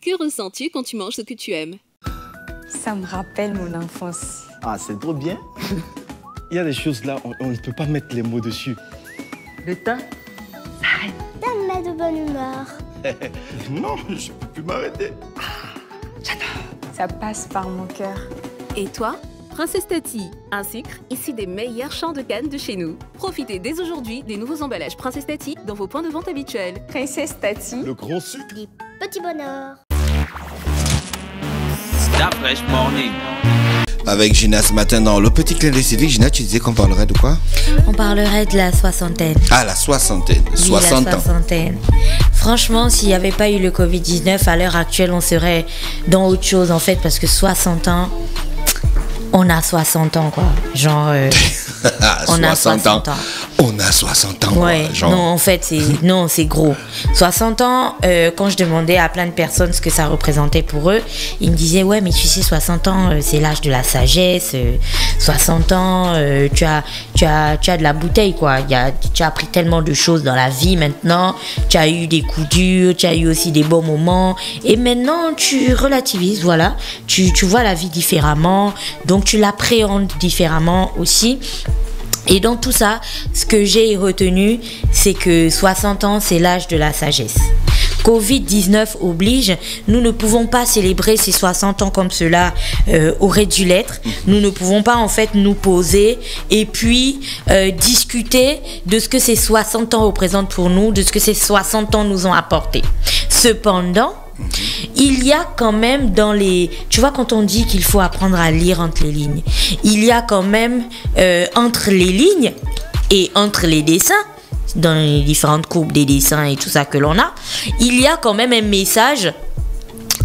Que ressens-tu quand tu manges ce que tu aimes? Ça me rappelle mon enfance. Ah, c'est trop bien. Il y a des choses là, on ne peut pas mettre les mots dessus. Le temps s'arrête. Ça me met de bonne humeur. Non, je ne peux plus m'arrêter. J'adore. Ça passe par mon cœur. Et toi? Princesse Tati, un sucre issu des meilleurs champs de canne de chez nous. Profitez dès aujourd'hui des nouveaux emballages Princesse Tati dans vos points de vente habituels. Princesse Tati. Le grand sucre. Des petits bonheurs. Avec Gina ce matin dans le petit clin d'œil civique. Gina, tu disais qu'on parlerait de quoi? On parlerait de la soixantaine. Ah, la soixantaine. Oui, 60 la ans. soixantaine. Franchement, s'il n'y avait pas eu le Covid-19, à l'heure actuelle, on serait dans autre chose en fait, parce que 60 ans, on a 60 ans quoi. Genre, on a 60 ans. On a 60 ans. Ouais, quoi, genre. non, en fait, c'est gros. 60 ans, quand je demandais à plein de personnes ce que ça représentait pour eux, ils me disaient, ouais, mais tu sais, 60 ans, c'est l'âge de la sagesse. 60 ans, tu as de la bouteille, quoi. Tu as appris tellement de choses dans la vie maintenant. Tu as eu des coups durs, tu as eu aussi des bons moments. Et maintenant, tu relativises, voilà. Tu vois la vie différemment. Donc, tu l'appréhendes différemment aussi. Et dans tout ça, ce que j'ai retenu, c'est que 60 ans, c'est l'âge de la sagesse. Covid-19 oblige, nous ne pouvons pas célébrer ces 60 ans comme cela aurait dû l'être. Nous ne pouvons pas en fait nous poser et puis discuter de ce que ces 60 ans représentent pour nous, de ce que ces 60 ans nous ont apporté. Cependant, il y a quand même dans les... Tu vois, quand on dit qu'il faut apprendre à lire entre les lignes, il y a quand même entre les lignes et entre les dessins, dans les différentes courbes des dessins et tout ça que l'on a, il y a quand même un message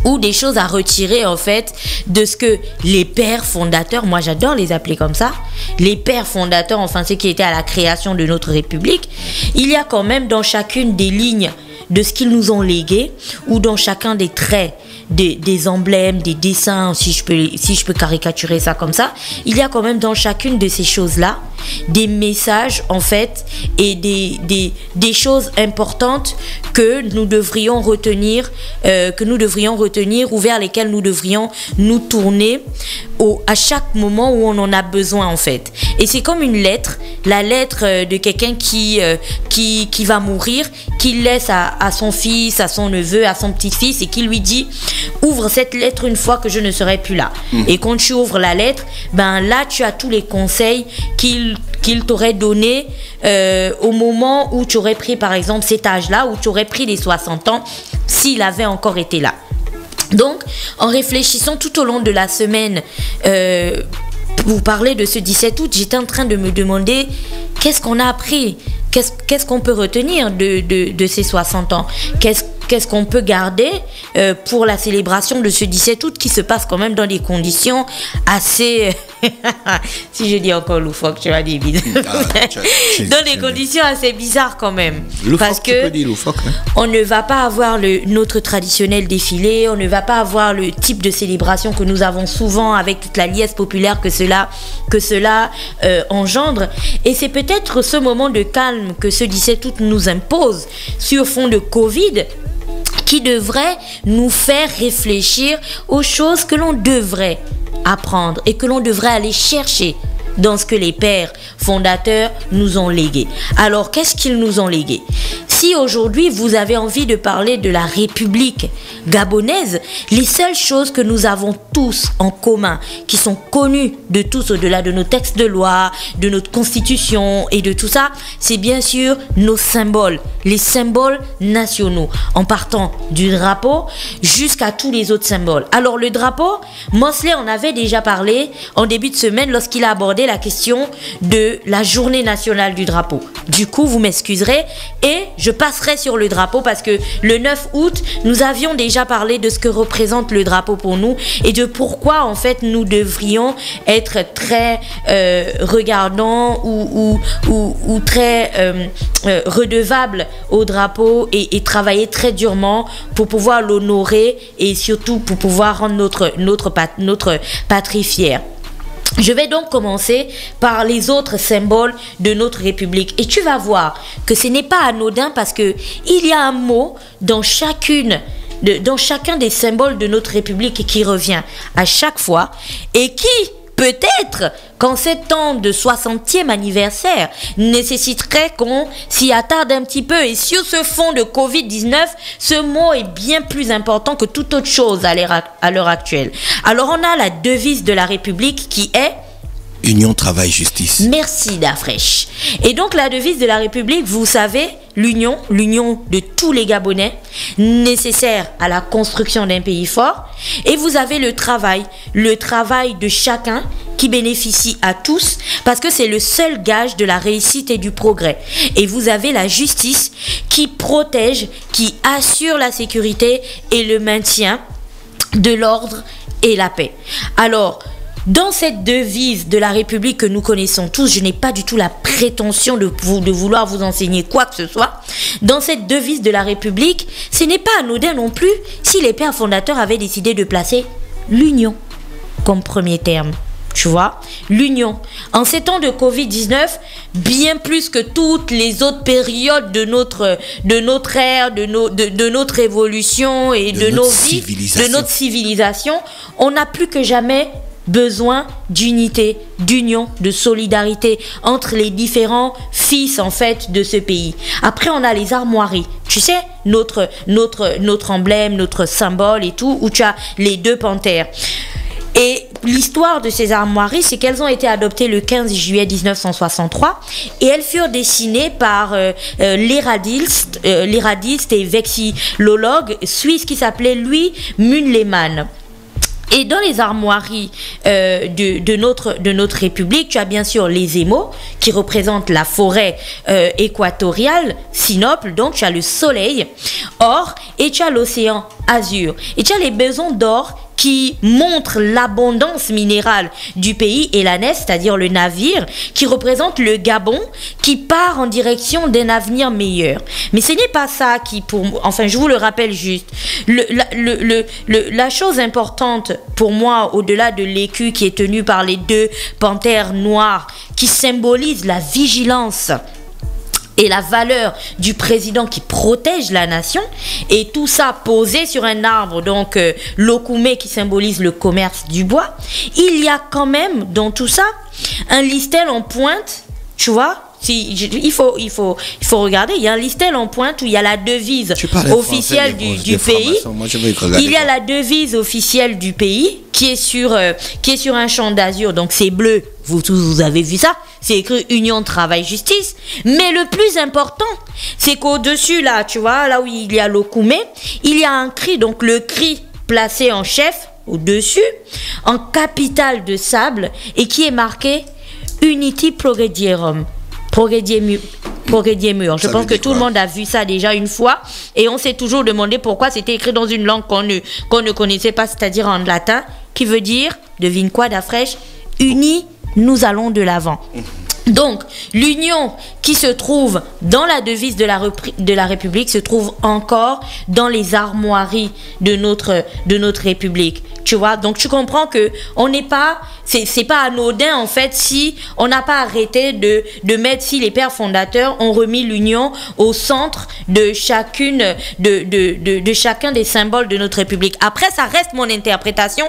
ou des choses à retirer en fait de ce que les pères fondateurs, moi j'adore les appeler comme ça, les pères fondateurs, enfin ceux qui étaient à la création de notre République, il y a quand même dans chacune des lignes de ce qu'ils nous ont légué ou dans chacun des traits, des emblèmes, des dessins, si je peux caricaturer ça comme ça, il y a quand même dans chacune de ces choses-là des messages en fait et des choses importantes que nous devrions retenir ou vers lesquelles nous devrions nous tourner à chaque moment où on en a besoin en fait. Et c'est comme une lettre, la lettre de quelqu'un qui va mourir, qui laisse à son fils, à son neveu, à son petit-fils et qui lui dit ouvre cette lettre une fois que je ne serai plus là. Et quand tu ouvres la lettre, ben là tu as tous les conseils qu'il t'aurait donné au moment où tu aurais pris par exemple cet âge-là, où tu aurais pris les 60 ans s'il avait encore été là. Donc en réfléchissant tout au long de la semaine, vous parlez de ce 17 août, j'étais en train de me demander qu'est-ce qu'on a appris, qu'est-ce qu'on peut retenir de ces 60 ans, qu'est-ce qu'on peut garder pour la célébration de ce 17 août qui se passe quand même dans des conditions assez... si je dis encore loufoque, tu vas dire dans des conditions assez bizarres quand même. Loufoque, parce que tu peux dire loufoque, hein? On ne va pas avoir notre traditionnel défilé, on ne va pas avoir le type de célébration que nous avons souvent avec toute la liesse populaire que cela engendre. Et c'est peut-être ce moment de calme que ce 17 août nous impose sur fond de Covid qui devrait nous faire réfléchir aux choses que l'on devrait apprendre et que l'on devrait aller chercher dans ce que les pères fondateurs nous ont légué. Alors, qu'est-ce qu'ils nous ont légué? Si aujourd'hui vous avez envie de parler de la République gabonaise, les seules choses que nous avons tous en commun, qui sont connues de tous au-delà de nos textes de loi, de notre constitution et de tout ça, c'est bien sûr nos symboles, les symboles nationaux, en partant du drapeau jusqu'à tous les autres symboles. Alors le drapeau, Mosley en avait déjà parlé en début de semaine lorsqu'il a abordé la question de la journée nationale du drapeau. Du coup, vous m'excuserez et je passerai sur le drapeau parce que le 9 août, nous avions déjà parlé de ce que représente le drapeau pour nous et de pourquoi en fait nous devrions être très regardants ou très redevables au drapeau et travailler très durement pour pouvoir l'honorer et surtout pour pouvoir rendre notre patrie fière. Je vais donc commencer par les autres symboles de notre République. Et tu vas voir que ce n'est pas anodin parce que il y a un mot dans chacun des symboles de notre République qui revient à chaque fois et qui, peut-être, qu'en ces temps de 60e anniversaire, nécessiterait qu'on s'y attarde un petit peu. Et sur ce fond de Covid-19, ce mot est bien plus important que toute autre chose à l'heure actuelle. Alors, on a la devise de la République qui est Union, travail, justice. Merci Dafresh. Et donc la devise de la République, vous savez, l'union de tous les Gabonais, nécessaire à la construction d'un pays fort. Et vous avez le travail de chacun qui bénéficie à tous parce que c'est le seul gage de la réussite et du progrès. Et vous avez la justice qui protège, qui assure la sécurité et le maintien de l'ordre et la paix. Alors, dans cette devise de la République que nous connaissons tous, je n'ai pas du tout la prétention de vouloir vous enseigner quoi que ce soit. Dans cette devise de la République, ce n'est pas anodin non plus si les pères fondateurs avaient décidé de placer l'union comme premier terme. Tu vois, l'union. En ces temps de Covid-19, bien plus que toutes les autres périodes de notre ère, de notre évolution et de nos vies, de notre civilisation, on n'a plus que jamais besoin d'unité, d'union, de solidarité entre les différents fils en fait de ce pays. Après, on a les armoiries. Tu sais, notre emblème, notre symbole et tout, où tu as les deux panthères. Et l'histoire de ces armoiries, c'est qu'elles ont été adoptées le 15 juillet 1963 et elles furent dessinées par l'héradiste et vexillologue suisse qui s'appelait Louis Mundlemann. Et dans les armoiries de notre République, tu as bien sûr les émaux qui représentent la forêt équatoriale, Sinople, donc tu as le soleil, or, et tu as l'océan azur. Et tu as les besons d'or qui montrent l'abondance minérale du pays et la nef, c'est-à-dire le navire, qui représente le Gabon, qui part en direction d'un avenir meilleur. Mais ce n'est pas ça qui, enfin, je vous le rappelle juste, la chose importante pour moi, au-delà de l'écu qui est tenu par les deux panthères noires, qui symbolise la vigilance et la valeur du président qui protège la nation, et tout ça posé sur un arbre, donc l'okoumé qui symbolise le commerce du bois, il y a quand même dans tout ça un listel en pointe, tu vois. Il faut regarder, il y a un listel en pointe où il y a la devise officielle du pays. Il y a la devise officielle du pays qui est sur un champ d'azur, donc c'est bleu. Vous avez vu ça? C'est écrit Union, Travail, Justice. Mais le plus important, c'est qu'au-dessus, là, tu vois, là où il y a l'okoumé, il y a un cri, donc le cri placé en chef, au-dessus, en capitale de sable, et qui est marqué Unity Progredierum. Progrediemur. Je pense que tout le monde a vu ça déjà une fois et on s'est toujours demandé pourquoi c'était écrit dans une langue qu'on ne connaissait pas, c'est-à-dire en latin, qui veut dire, devine quoi Dafresh, unis, nous allons de l'avant. Donc, l'union qui se trouve dans la devise de la République se trouve encore dans les armoiries de notre République. Tu vois, donc tu comprends que on n'est pas, c'est pas anodin en fait si on n'a pas arrêté de mettre, si les pères fondateurs ont remis l'union au centre de chacune de chacun des symboles de notre République. Après, ça reste mon interprétation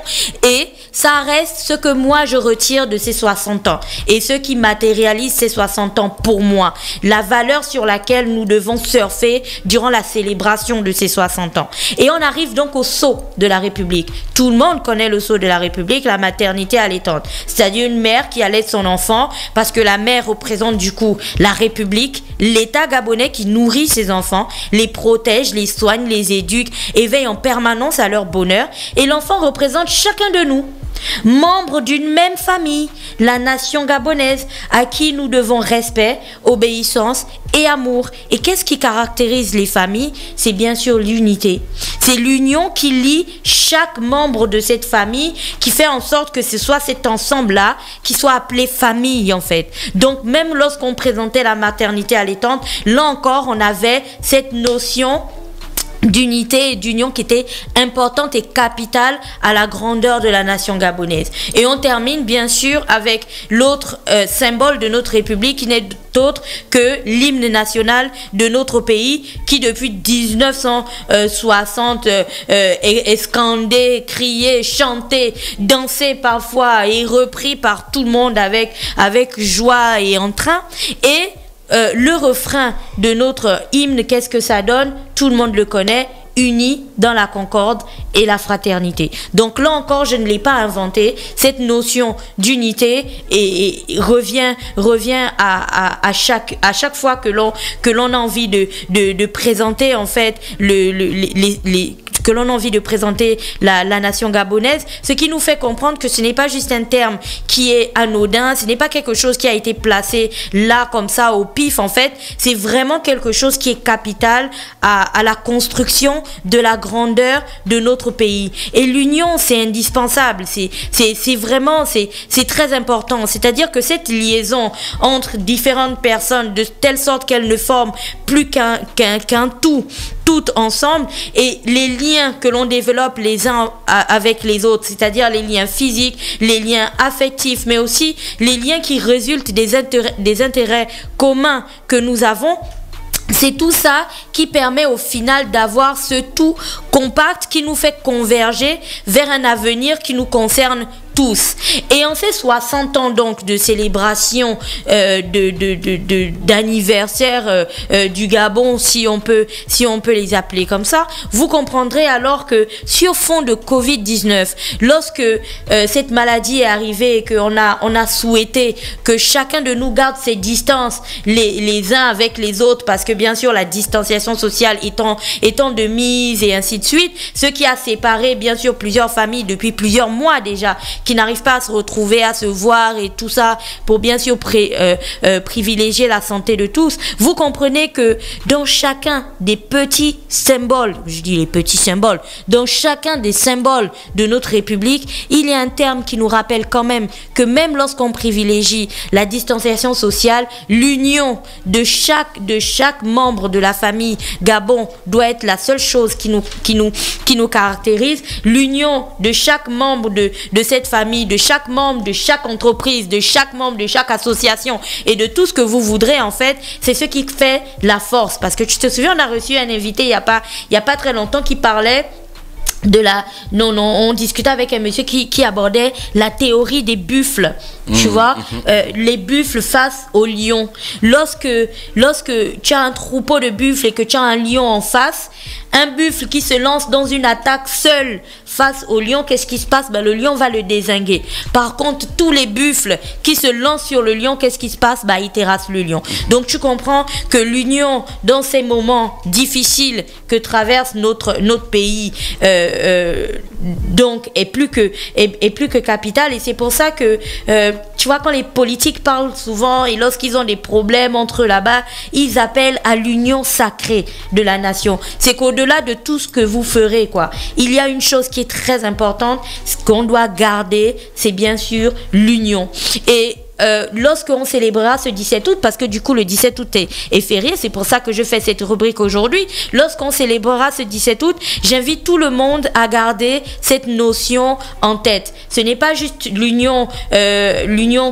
et ça reste ce que moi je retire de ces 60 ans et ce qui matérialise ces 60 ans pour moi, la valeur sur laquelle nous devons surfer durant la célébration de ces 60 ans. Et on arrive donc au sceau de la République. Tout le monde connaît le sceau de la République, la maternité allaitante, c'est-à-dire une mère qui allaite son enfant parce que la mère représente du coup la République, l'État gabonais qui nourrit ses enfants, les protège, les soigne, les éduque et veille en permanence à leur bonheur, et l'enfant représente chacun de nous, membres d'une même famille, la nation gabonaise, à qui nous devons respect, obéissance et amour. Et qu'est-ce qui caractérise les familles? C'est bien sûr l'unité. C'est l'union qui lie chaque membre de cette famille, qui fait en sorte que ce soit cet ensemble-là qui soit appelé famille en fait. Donc même lorsqu'on présentait la maternité allaitante, là encore on avait cette notion d'unité et d'union qui était importante et capitale à la grandeur de la nation gabonaise. Et on termine bien sûr avec l'autre symbole de notre République qui n'est autre que l'hymne national de notre pays qui depuis 1960 est scandé, crié, chanté, dansé parfois et repris par tout le monde avec joie et entrain. Et le refrain de notre hymne, qu'est-ce que ça donne? Tout le monde le connaît, unis dans la concorde et la fraternité. Donc là encore, je ne l'ai pas inventé. Cette notion d'unité et revient à chaque fois que l'on a envie de présenter en fait que l'on a envie de présenter la nation gabonaise, ce qui nous fait comprendre que ce n'est pas juste un terme qui est anodin, ce n'est pas quelque chose qui a été placé là comme ça au pif en fait, c'est vraiment quelque chose qui est capital à la construction de la grandeur de notre pays. Et l'union, c'est indispensable, c'est vraiment, c'est très important, c'est-à-dire que cette liaison entre différentes personnes de telle sorte qu'elles ne forment plus qu'un tout ensemble, et les liens que l'on développe les uns avec les autres, c'est-à-dire les liens physiques, les liens affectifs, mais aussi les liens qui résultent des intérêts communs que nous avons. C'est tout ça qui permet au final d'avoir ce tout compact qui nous fait converger vers un avenir qui nous concerne tous. Et en ces 60 ans donc de célébration d'anniversaire du Gabon, si on peut les appeler comme ça, vous comprendrez alors que sur fond de Covid-19, lorsque cette maladie est arrivée et qu'on a souhaité que chacun de nous garde ses distances les uns avec les autres, parce que bien sûr la distanciation sociale étant de mise et ainsi de suite, ce qui a séparé bien sûr plusieurs familles depuis plusieurs mois déjà, qui n'arrivent pas à se retrouver, à se voir et tout ça pour bien sûr privilégier la santé de tous. Vous comprenez que dans chacun des petits symboles, je dis les petits symboles, dans chacun des symboles de notre République, il y a un terme qui nous rappelle quand même que même lorsqu'on privilégie la distanciation sociale, l'union de chaque membre de la famille Gabon doit être la seule chose qui nous caractérise. L'union de chaque membre de cette famille, de chaque membre, de chaque entreprise, de chaque membre, de chaque association et de tout ce que vous voudrez en fait, c'est ce qui fait la force. Parce que tu te souviens, on a reçu un invité il y a pas très longtemps qui parlait de la... Non, on discutait avec un monsieur qui abordait la théorie des buffles. Tu vois, les buffles face aux lions. Lorsque tu as un troupeau de buffles et que tu as un lion en face, un buffle qui se lance dans une attaque seul face au lion, qu'est-ce qui se passe? Le lion va le dézinguer. Par contre, tous les buffles qui se lancent sur le lion, qu'est-ce qui se passe? Ils terrassent le lion. Donc tu comprends que l'union dans ces moments difficiles que traverse notre pays donc est plus que capital. Et c'est pour ça que tu vois, quand les politiques parlent souvent et lorsqu'ils ont des problèmes entre eux là-bas, ils appellent à l'union sacrée de la nation. C'est qu'au-delà de tout ce que vous ferez, quoi, il y a une chose qui est très importante, ce qu'on doit garder, c'est bien sûr l'union. Et lorsqu'on célébrera ce 17 août, parce que du coup le 17 août est férié, c'est pour ça que je fais cette rubrique aujourd'hui, lorsqu'on célébrera ce 17 août, j'invite tout le monde à garder cette notion en tête. Ce n'est pas juste l'union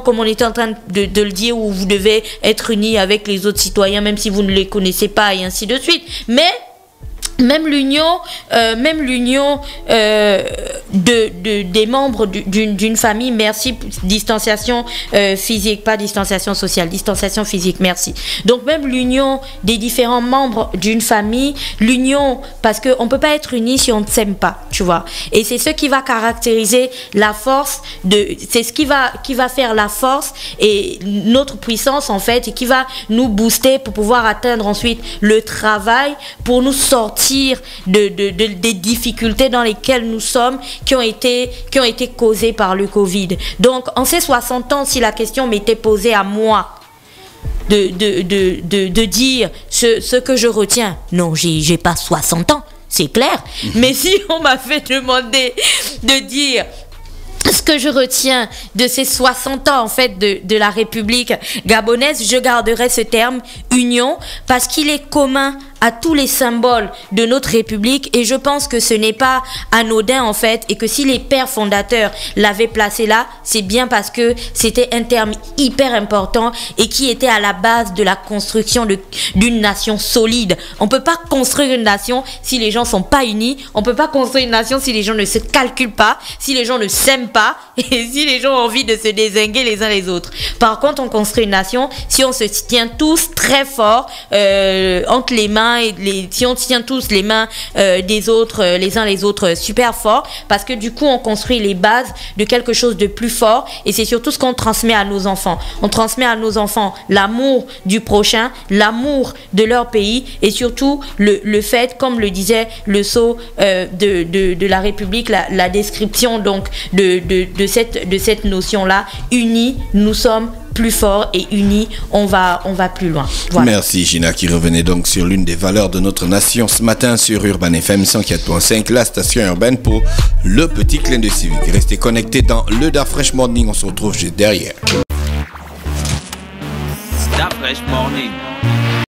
comme on était en train de le dire, où vous devez être unis avec les autres citoyens même si vous ne les connaissez pas et ainsi de suite, mais même l'union des membres d'une famille, merci, distanciation physique, pas distanciation sociale, distanciation physique, merci. Donc même l'union des différents membres d'une famille, l'union, parce qu'on peut pas être unis si on ne s'aime pas, tu vois. Et c'est ce qui va caractériser la force c'est ce qui va faire la force et notre puissance en fait, et qui va nous booster pour pouvoir atteindre ensuite le travail, pour nous sortir des difficultés dans lesquelles nous sommes, qui ont été causées par le Covid. Donc en ces 60 ans, si la question m'était posée à moi de dire ce que je retiens, non, j'ai pas 60 ans, c'est clair, mais si on m'avait demandé de dire ce que je retiens de ces 60 ans en fait de la République gabonaise, je garderai ce terme union, parce qu'il est commun à tous les symboles de notre République et je pense que ce n'est pas anodin en fait et que si les pères fondateurs l'avaient placé là, c'est bien parce que c'était un terme hyper important et qui était à la base de la construction d'une nation solide. On peut pas construire une nation si les gens sont pas unis, on peut pas construire une nation si les gens ne se calculent pas, si les gens ne s'aiment pas et si les gens ont envie de se dézinguer les uns les autres. Par contre, on construit une nation si on se tient tous très fort entre les mains et si on tient tous les mains des autres, les uns les autres super fort, parce que du coup on construit les bases de quelque chose de plus fort et c'est surtout ce qu'on transmet à nos enfants. On transmet à nos enfants l'amour du prochain, l'amour de leur pays et surtout le fait, comme le disait le sceau de la République, la description donc de cette notion-là, unis, nous sommes plus forts et unis, on va plus loin. Voilà. Merci Gina qui revenait donc sur l'une des valeurs de notre nation ce matin sur Urban FM 104.5, la station urbaine pour le petit clin de civique. Restez connectés dans le Darfresh Morning, on se retrouve juste derrière. Darfresh Morning.